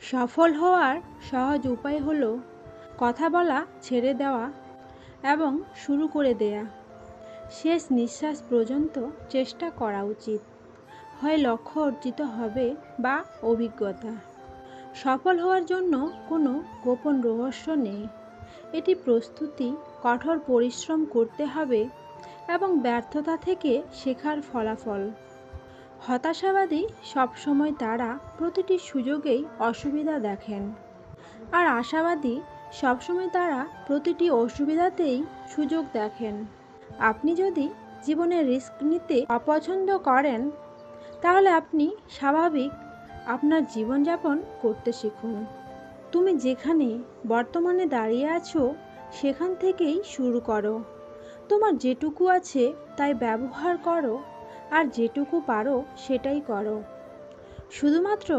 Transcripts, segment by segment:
সফল হওয়ার সহজ উপায় হলো কথা বলা ছেড়ে দেওয়া এবং শুরু করে দেয়া। শেষ নিঃশ্বাস পর্যন্ত চেষ্টা করা উচিত। হয় লক্ষ্য অর্জিত হবে বা অভিজ্ঞতা। সফল হওয়ার জন্য কোনো গোপন রহস্য নেই। এটি প্রস্তুতি, কঠোর পরিশ্রম করতে হবে এবং ব্যর্থতা থেকে শেখার ফলাফল। হতাশাবাদী সবসময় তারা প্রতিটি সুযোগেই অসুবিধা দেখেন, আর আশাবাদী সবসময় তারা প্রতিটি অসুবিধাতেই সুযোগ দেখেন। আপনি যদি জীবনে রিস্ক নিতে অপছন্দ করেন, তাহলে আপনি স্বাভাবিক আপনার জীবনযাপন করতে শিখুন। তুমি যেখানে বর্তমানে দাঁড়িয়ে আছো সেখান থেকেই শুরু করো। তোমার যেটুকু আছে তাই ব্যবহার করো, আর যেটুকু পারো সেটাই করো। শুধুমাত্র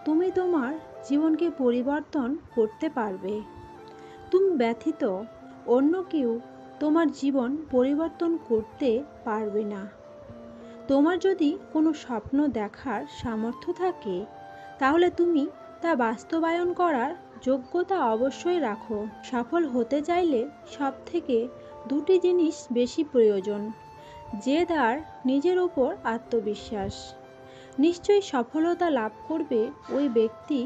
তুমি তোমার জীবনকে পরিবর্তন করতে পারবে। তুমি ব্যতীত অন্য কেউ তোমার জীবন পরিবর্তন করতে পারবে না। তোমার যদি কোনো স্বপ্ন দেখার সামর্থ্য থাকে, তাহলে তুমি তা বাস্তবায়ন করার যোগ্যতা অবশ্যই রাখো। সফল হতে চাইলে সবথেকে দুটি জিনিস বেশি প্রয়োজন: জেদ আর নিজের উপর আত্মবিশ্বাস। নিশ্চয়ই সফলতা লাভ করবে ওই ব্যক্তি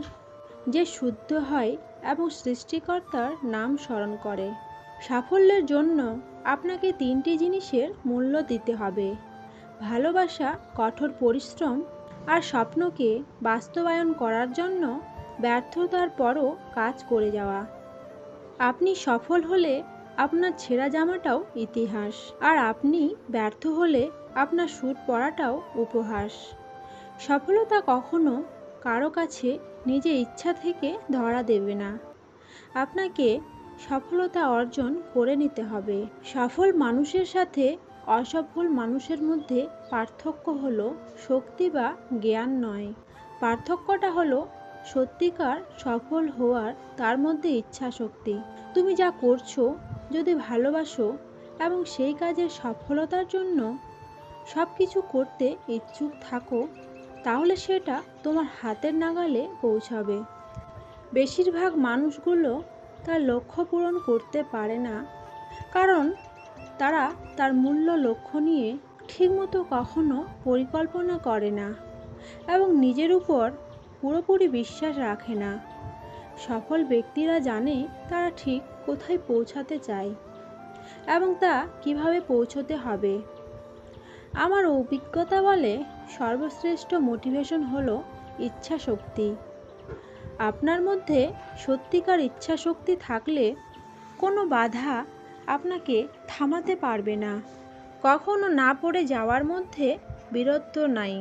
যে শুদ্ধ হয় এবং সৃষ্টিকর্তার নাম স্মরণ করে। সাফল্যের জন্য আপনাকে তিনটি জিনিসের মূল্য দিতে হবে: ভালোবাসা, কঠোর পরিশ্রম আর স্বপ্নকে বাস্তবায়ন করার জন্য ব্যর্থতার পরও কাজ করে যাওয়া। আপনি সফল হলে আপনার ছেঁড়া জামাটাও ইতিহাস, আর আপনি ব্যর্থ হলে আপনার স্যুট পরাটাও উপহাস। সফলতা কখনো কারো কাছে নিজের ইচ্ছা থেকে ধরা দেবে না। আপনাকে সফলতা অর্জন করে নিতে হবে। সফল মানুষের সাথে অসফল মানুষের মধ্যে পার্থক্য হলো শক্তি বা জ্ঞান নয়। পার্থক্যটা হলো সত্যিকার সফল হওয়ার তার মধ্যে ইচ্ছা শক্তি। তুমি যা করছো যদি ভালোবাসো এবং সেই কাজের সফলতার জন্য সব কিছু করতে ইচ্ছুক থাকো, তাহলে সেটা তোমার হাতের নাগালে পৌঁছাবে। বেশিরভাগ মানুষগুলো তার লক্ষ্য পূরণ করতে পারে না, কারণ তারা তার মূল্য লক্ষ্য নিয়ে ঠিকমতো কখনো পরিকল্পনা করে না এবং নিজের উপর পুরোপুরি বিশ্বাস রাখে না। সফল ব্যক্তিরা জানে তারা ঠিক কোথায় পৌঁছাতে চায় এবং তা কিভাবে পৌঁছতে হবে। আমার অভিজ্ঞতা বলে, সর্বশ্রেষ্ঠ মোটিভেশন হলো ইচ্ছা শক্তি। আপনার মধ্যে সত্যিকার ইচ্ছা শক্তি থাকলে কোনো বাধা আপনাকে থামাতে পারবে না। কখনো না পড়ে যাওয়ার মধ্যে বীরত্ব নাই।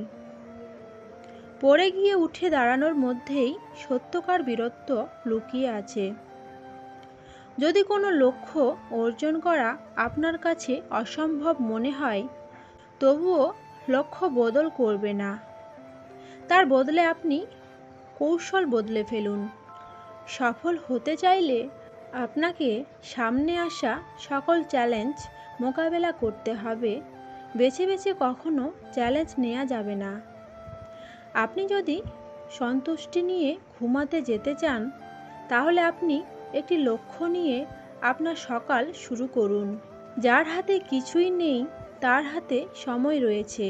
পড়ে গিয়ে উঠে দাঁড়ানোর মধ্যেই সত্যকার বীরত্ব লুকিয়ে আছে। যদি কোনো লক্ষ্য অর্জন করা আপনার কাছে অসম্ভব মনে হয়, তবুও লক্ষ্য বদল করবে না। তার বদলে আপনি কৌশল বদলে ফেলুন। সফল হতে চাইলে আপনাকে সামনে আসা সকল চ্যালেঞ্জ মোকাবেলা করতে হবে। বেছে বেছে কখনো চ্যালেঞ্জ নেওয়া যাবে না। আপনি যদি সন্তুষ্টি নিয়ে ঘুমাতে যেতে চান, তাহলে আপনি একটি লক্ষ্য নিয়ে আপনার সকাল শুরু করুন। যার হাতে কিছুই নেই তার হাতে সময় রয়েছে,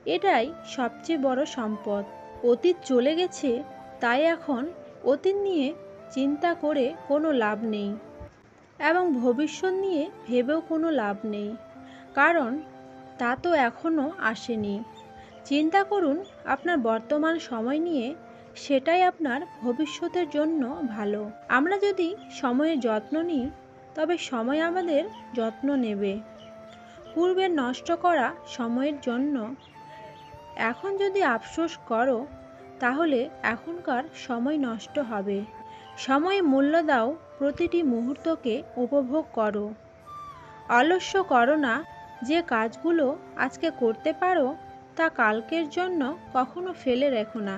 এটাই সবচেয়ে বড় সম্পদ। অতীত চলে গেছে, তাই এখন অতীত নিয়ে চিন্তা করে কোনো লাভ নেই এবং ভবিষ্যৎ নিয়ে ভেবেও কোনো লাভ নেই, কারণ তা তো এখনও আসেনি। চিন্তা করুন আপনার বর্তমান সময় নিয়ে, সেটাই আপনার ভবিষ্যতের জন্য ভালো। আমরা যদি সময়ের যত্ন নিই, তবে সময় আমাদের যত্ন নেবে। পূর্বের নষ্ট করা সময়ের জন্য এখন যদি আফসোস করো, তাহলে এখনকার সময় নষ্ট হবে। সময়ে মূল্য দাও, প্রতিটি মুহূর্তকে উপভোগ করো। অলস্য করো না। যে কাজগুলো আজকে করতে পারো তা কালকের জন্য কখনো ফেলে রেখো না।